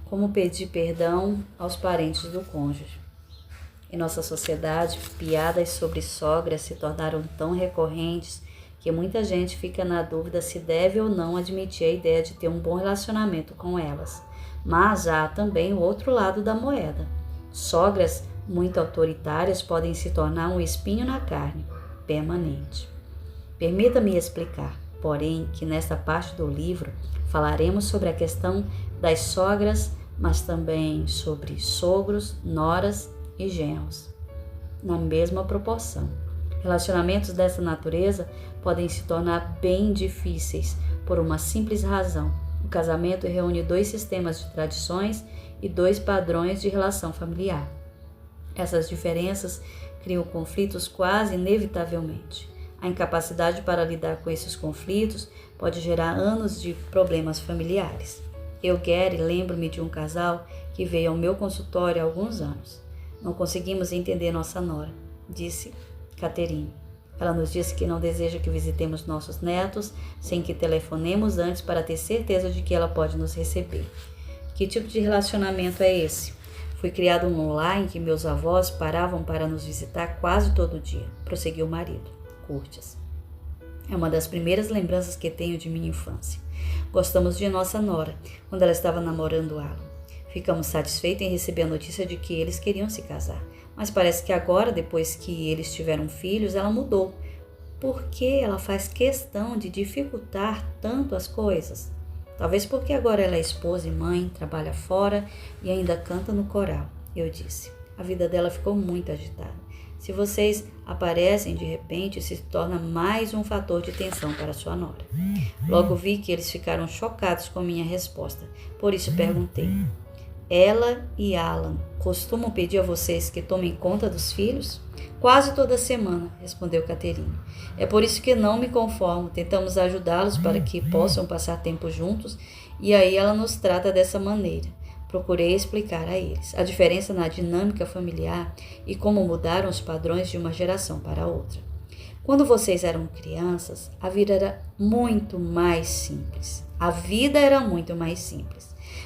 Como pedir perdão aos parentes do cônjuge. Em nossa sociedade, piadas sobre sogras se tornaram tão recorrentes que muita gente fica na dúvida se deve ou não admitir a ideia de ter um bom relacionamento com elas. Mas há também o outro lado da moeda. Sogras muito autoritárias podem se tornar um espinho na carne, permanente. Permita-me explicar, porém, que nesta parte do livro falaremos sobre a questão das sogras, mas também sobre sogros, noras e genros, na mesma proporção. Relacionamentos dessa natureza podem se tornar bem difíceis por uma simples razão. O casamento reúne dois sistemas de tradições e dois padrões de relação familiar. Essas diferenças criam conflitos quase inevitavelmente. A incapacidade para lidar com esses conflitos pode gerar anos de problemas familiares. Eu, Gary, lembro-me de um casal que veio ao meu consultório há alguns anos. Não conseguimos entender nossa nora, disse Catherine. Ela nos disse que não deseja que visitemos nossos netos sem que telefonemos antes para ter certeza de que ela pode nos receber. Que tipo de relacionamento é esse? Fui criado num lar em que meus avós paravam para nos visitar quase todo dia, prosseguiu o marido. Curtis. É uma das primeiras lembranças que tenho de minha infância. Gostamos de nossa nora, quando ela estava namorando Alan. Ficamos satisfeitos em receber a notícia de que eles queriam se casar. Mas parece que agora, depois que eles tiveram filhos, ela mudou. Por que ela faz questão de dificultar tanto as coisas? Talvez porque agora ela é esposa e mãe, trabalha fora e ainda canta no coral, eu disse. A vida dela ficou muito agitada. Se vocês aparecem de repente, se torna mais um fator de tensão para sua nora. Logo vi que eles ficaram chocados com minha resposta, por isso perguntei. Ela e Alan costumam pedir a vocês que tomem conta dos filhos? Quase toda semana, respondeu Catherine. É por isso que não me conformo. Tentamos ajudá-los para que possam passar tempo juntos e aí ela nos trata dessa maneira. Procurei explicar a eles a diferença na dinâmica familiar e como mudaram os padrões de uma geração para outra. Quando vocês eram crianças, a vida era muito mais simples.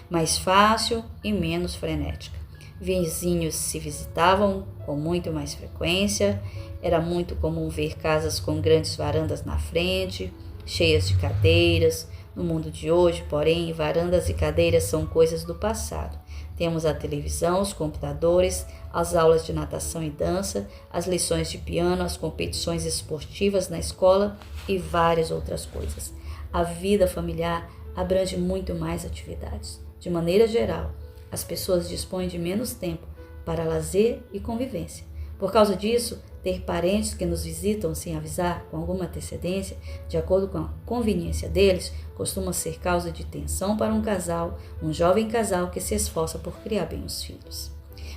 Mais fácil e menos frenética. Vizinhos se visitavam com muito mais frequência, era muito comum ver casas com grandes varandas na frente, cheias de cadeiras. No mundo de hoje, porém, varandas e cadeiras são coisas do passado. Temos a televisão, os computadores, as aulas de natação e dança, as lições de piano, as competições esportivas na escola e várias outras coisas. A vida familiar abrange muito mais atividades. De maneira geral, as pessoas dispõem de menos tempo para lazer e convivência. Por causa disso, ter parentes que nos visitam sem avisar com alguma antecedência, de acordo com a conveniência deles, costuma ser causa de tensão para um jovem casal que se esforça por criar bem os filhos.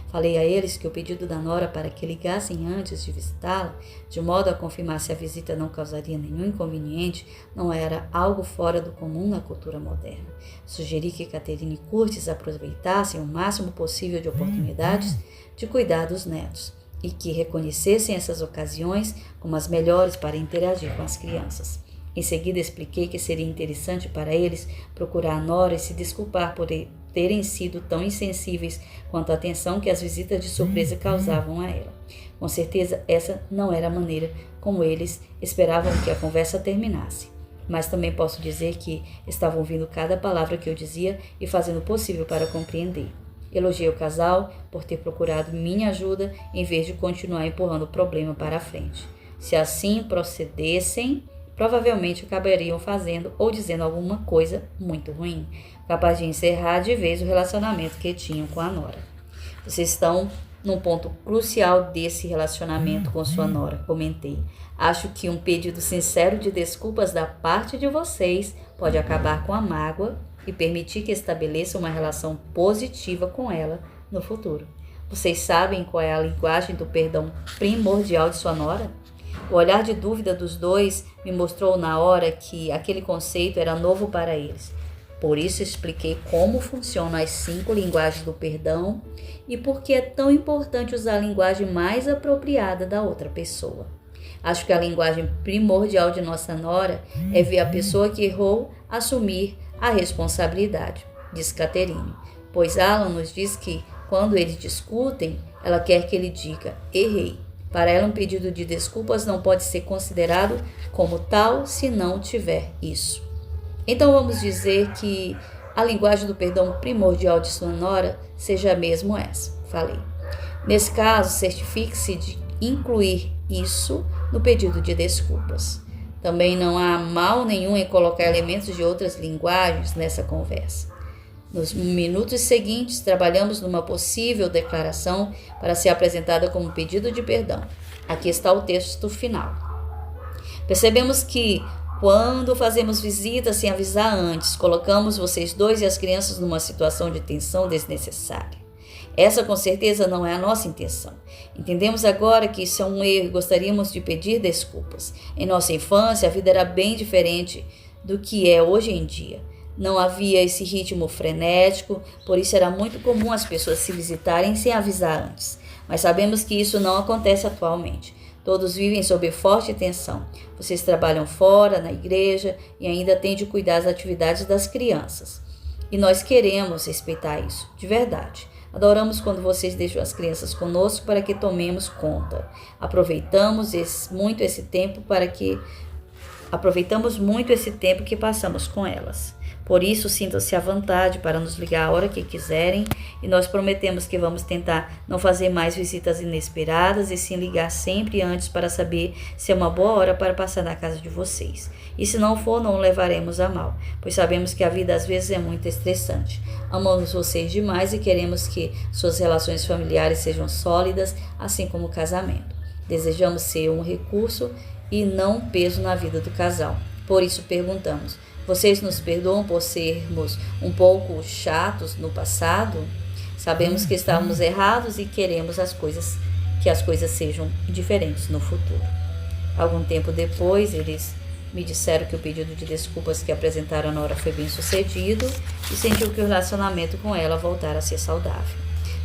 Falei a eles que o pedido da nora para que ligassem antes de visitá-la, de modo a confirmar se a visita não causaria nenhum inconveniente, não era algo fora do comum na cultura moderna. Sugeri que Catherine e Curtis aproveitassem o máximo possível de oportunidades de cuidar dos netos e que reconhecessem essas ocasiões como as melhores para interagir com as crianças. Em seguida, expliquei que seria interessante para eles procurar a nora e se desculpar por terem sido tão insensíveis quanto a atenção que as visitas de surpresa causavam a ela. Com certeza, essa não era a maneira como eles esperavam que a conversa terminasse. Mas também posso dizer que estavam ouvindo cada palavra que eu dizia e fazendo o possível para compreender. Elogiei o casal por ter procurado minha ajuda em vez de continuar empurrando o problema para a frente. Se assim procedessem, provavelmente acabariam fazendo ou dizendo alguma coisa muito ruim, capaz de encerrar de vez o relacionamento que tinham com a nora. Vocês estão num ponto crucial desse relacionamento com sua nora, comentei. Acho que um pedido sincero de desculpas da parte de vocês pode acabar com a mágoa e permitir que estabeleça uma relação positiva com ela no futuro. Vocês sabem qual é a linguagem do perdão primordial de sua nora? O olhar de dúvida dos dois me mostrou na hora que aquele conceito era novo para eles. Por isso expliquei como funcionam as 5 linguagens do perdão e por que é tão importante usar a linguagem mais apropriada da outra pessoa. Acho que a linguagem primordial de nossa nora é ver a pessoa que errou assumir a responsabilidade, disse Catherine. pois Alan nos diz que, quando eles discutem, ela quer que ele diga, errei. Para ela, um pedido de desculpas não pode ser considerado como tal se não tiver isso. Então vamos dizer que a linguagem do perdão primordial de sua nora seja mesmo essa, falei. Nesse caso, certifique-se de incluir isso no pedido de desculpas. Também não há mal nenhum em colocar elementos de outras linguagens nessa conversa. Nos minutos seguintes, trabalhamos numa possível declaração para ser apresentada como pedido de perdão. Aqui está o texto final. Percebemos que, quando fazemos visitas sem avisar antes, colocamos vocês dois e as crianças numa situação de tensão desnecessária. Essa, com certeza, não é a nossa intenção. Entendemos agora que isso é um erro e gostaríamos de pedir desculpas. Em nossa infância, a vida era bem diferente do que é hoje em dia. Não havia esse ritmo frenético, por isso era muito comum as pessoas se visitarem sem avisar antes. Mas sabemos que isso não acontece atualmente. Todos vivem sob forte tensão. Vocês trabalham fora, na igreja, e ainda têm de cuidar das atividades das crianças. E nós queremos respeitar isso, de verdade. Adoramos quando vocês deixam as crianças conosco para que tomemos conta. Aproveitamos muito esse tempo que passamos com elas. Por isso, sintam-se à vontade para nos ligar a hora que quiserem e nós prometemos que vamos tentar não fazer mais visitas inesperadas e sim ligar sempre antes para saber se é uma boa hora para passar na casa de vocês. E se não for, não o levaremos a mal, pois sabemos que a vida às vezes é muito estressante. Amamos vocês demais e queremos que suas relações familiares sejam sólidas, assim como o casamento. Desejamos ser um recurso e não um peso na vida do casal. Por isso perguntamos: vocês nos perdoam por sermos um pouco chatos no passado? Sabemos que estávamos errados e queremos que as coisas sejam diferentes no futuro. Algum tempo depois, eles me disseram que o pedido de desculpas que apresentaram na hora foi bem sucedido e sentiu que o relacionamento com ela voltara a ser saudável.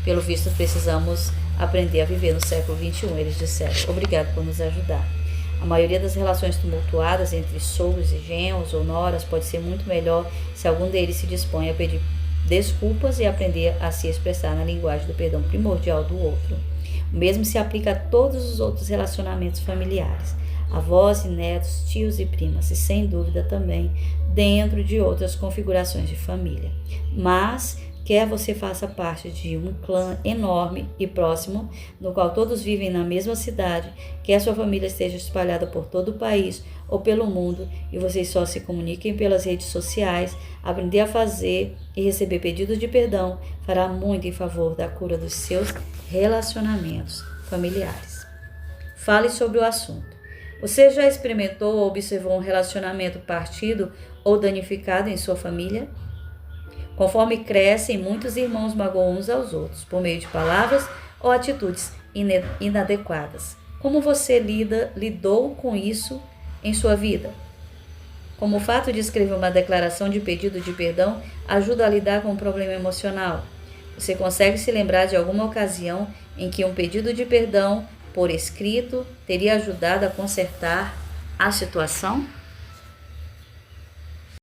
Pelo visto, precisamos aprender a viver no século XXI, eles disseram. Obrigado por nos ajudar. A maioria das relações tumultuadas entre sogros e genros ou noras pode ser muito melhor se algum deles se dispõe a pedir desculpas e aprender a se expressar na linguagem do perdão primordial do outro. O mesmo se aplica a todos os outros relacionamentos familiares, avós e netos, tios e primas, e sem dúvida também dentro de outras configurações de família. Mas quer você faça parte de um clã enorme e próximo, no qual todos vivem na mesma cidade, quer sua família esteja espalhada por todo o país ou pelo mundo e vocês só se comuniquem pelas redes sociais, aprender a fazer e receber pedidos de perdão fará muito em favor da cura dos seus relacionamentos familiares. Fale sobre o assunto. Você já experimentou ou observou um relacionamento partido ou danificado em sua família? Conforme crescem, muitos irmãos magoam uns aos outros, por meio de palavras ou atitudes inadequadas. Como você lidou com isso em sua vida? Como o fato de escrever uma declaração de pedido de perdão ajuda a lidar com um problema emocional? Você consegue se lembrar de alguma ocasião em que um pedido de perdão por escrito teria ajudado a consertar a situação?